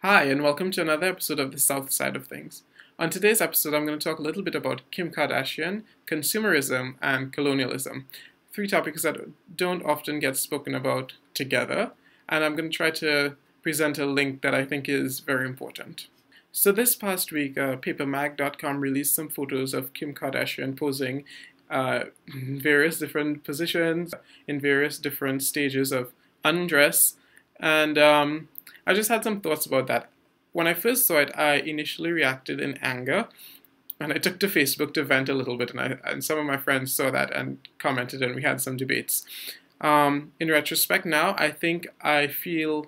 Hi, and welcome to another episode of The South Side of Things. On today's episode, I'm going to talk a little bit about Kim Kardashian, consumerism, and colonialism. Three topics that don't often get spoken about together, and I'm going to try to present a link that I think is very important. So this past week, papermag.com released some photos of Kim Kardashian posing in various different positions, in various different stages of undress, and I just had some thoughts about that. When I first saw it, I initially reacted in anger, and I took to Facebook to vent a little bit, and some of my friends saw that and commented, and we had some debates. In retrospect now, I think I feel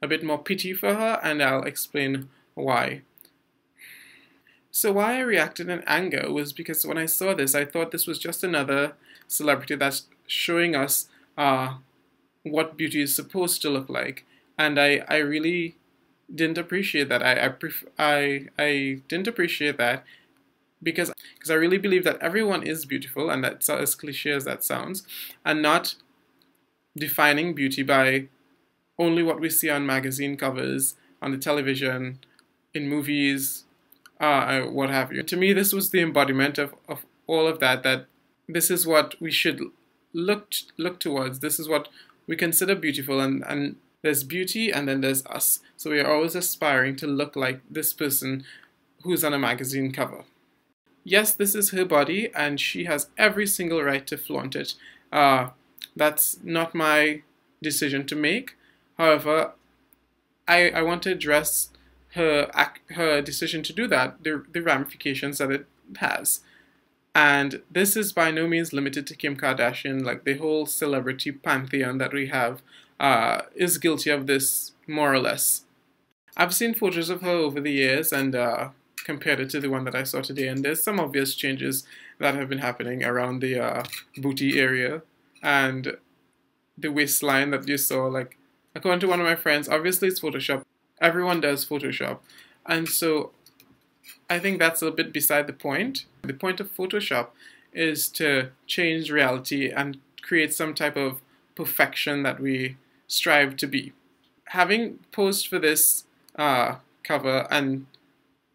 a bit more pity for her, and I'll explain why. So why I reacted in anger was because when I saw this, I thought this was just another celebrity that's showing us what beauty is supposed to look like. And I really didn't appreciate that. I didn't appreciate that because I really believe that everyone is beautiful, and that's as cliche as that sounds, and not defining beauty by only what we see on magazine covers, on the television, in movies, what have you. To me, this was the embodiment of all of that, that this is what we should look towards. This is what we consider beautiful, and there's beauty and then there's us. So we are always aspiring to look like this person who's on a magazine cover. Yes, this is her body and she has every single right to flaunt it. That's not my decision to make. However, I want to address her decision to do that, the ramifications that it has. And this is by no means limited to Kim Kardashian. Like, the whole celebrity pantheon that we have is guilty of this, more or less. I've seen photos of her over the years and compared it to the one that I saw today, and there's some obvious changes that have been happening around the booty area and the waistline that you saw. Like, according to one of my friends, obviously it's Photoshop. Everyone does Photoshop. And so I think that's a bit beside the point. The point of Photoshop is to change reality and create some type of perfection that we strive to be. Having posed for this cover and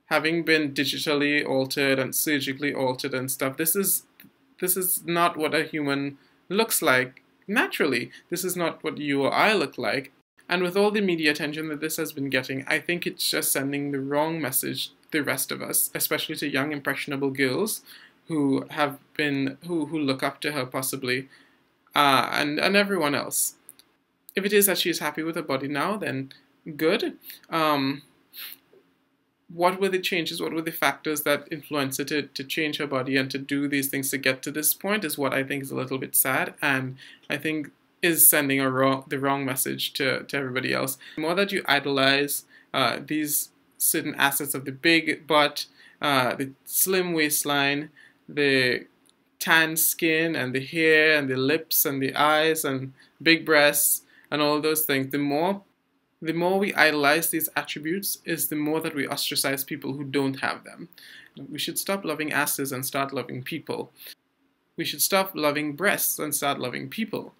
having been digitally altered and surgically altered and stuff, this is not what a human looks like naturally. This is not what you or I look like. And with all the media attention that this has been getting, I think it's just sending the wrong message to the rest of us, especially to young impressionable girls who look up to her possibly, and everyone else. If it is that she's happy with her body now, then good. What were the changes, what were the factors that influenced her to change her body and to do these things to get to this point is what I think is a little bit sad, and I think is sending the wrong message to everybody else. The more that you idolize these certain assets of the big butt, the slim waistline, the tan skin and the hair and the lips and the eyes and big breasts and all those things, the more we idolize these attributes is the more that we ostracize people who don't have them. We should stop loving asses and start loving people. We should stop loving breasts and start loving people.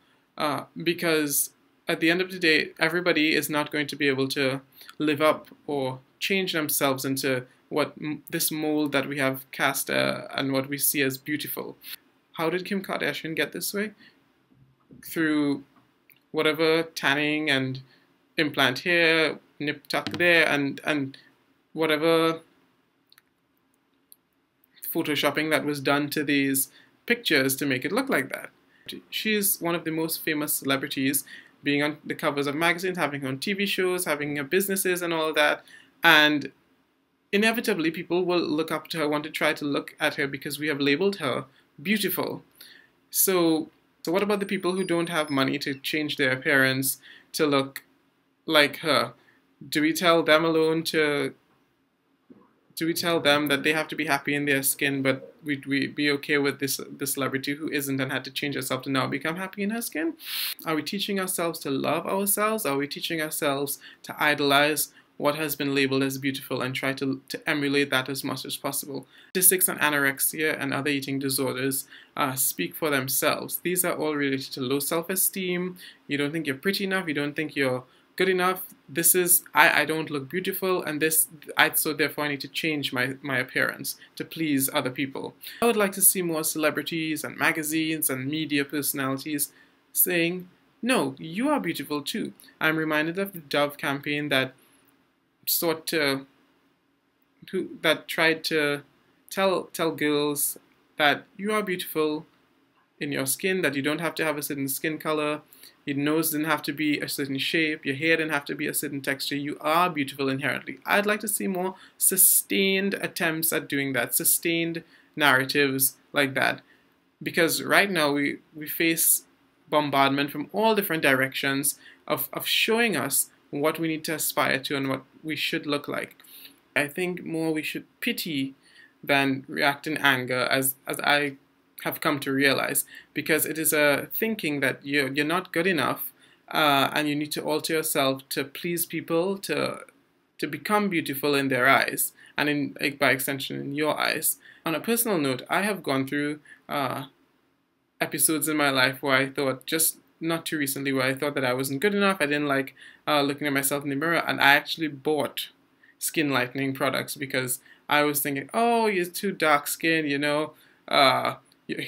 Because at the end of the day, everybody is not going to be able to live up or change themselves into what this mold that we have cast and what we see as beautiful. How did Kim Kardashian get this way? Through whatever tanning and implant here, nip tuck there, and whatever photoshopping that was done to these pictures to make it look like that. She's one of the most famous celebrities, being on the covers of magazines, having her own TV shows, having her businesses and all of that, and inevitably people will look up to her, want to try to look at her because we have labeled her beautiful. So what about the people who don't have money to change their appearance to look like her? Do we tell them that they have to be happy in their skin, but we be okay with this celebrity who isn't and had to change herself to now become happy in her skin? Are we teaching ourselves to love ourselves? Are we teaching ourselves to idolize what has been labeled as beautiful and try to emulate that as much as possible? Statistics on anorexia and other eating disorders speak for themselves. These are all related to low self-esteem. You don't think you're pretty enough. You don't think you're good enough. This is, I don't look beautiful, and so therefore I need to change my appearance to please other people. I would like to see more celebrities and magazines and media personalities saying, no, you are beautiful too. I'm reminded of the Dove campaign that tried to tell girls that you are beautiful in your skin, that you don't have to have a certain skin color, your nose didn't have to be a certain shape, your hair didn't have to be a certain texture, you are beautiful inherently. I'd like to see more sustained attempts at doing that, sustained narratives like that, because right now we face bombardment from all different directions of showing us what we need to aspire to and what we should look like. I think more we should pity than react in anger, as I have come to realize, because it is a thinking that you're not good enough, and you need to alter yourself to please people, to become beautiful in their eyes, and by extension in your eyes. On a personal note, I have gone through episodes in my life where I thought, just not too recently, where I thought that I wasn't good enough, I didn't like looking at myself in the mirror, and I actually bought skin lightening products because I was thinking, oh, you're too dark skinned, your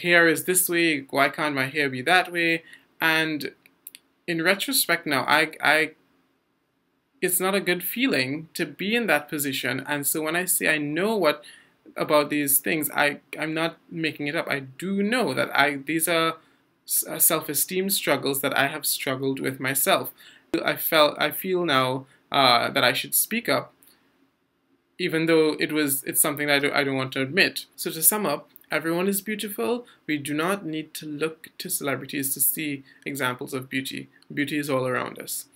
hair is this way, why can't my hair be that way? And in retrospect now, it's not a good feeling to be in that position. And so when I say I know what about these things, I'm not making it up. I do know that these are self-esteem struggles that I have struggled with myself. I feel now that I should speak up, even though it's something that I don't want to admit. So to sum up, everyone is beautiful. We do not need to look to celebrities to see examples of beauty. Beauty is all around us.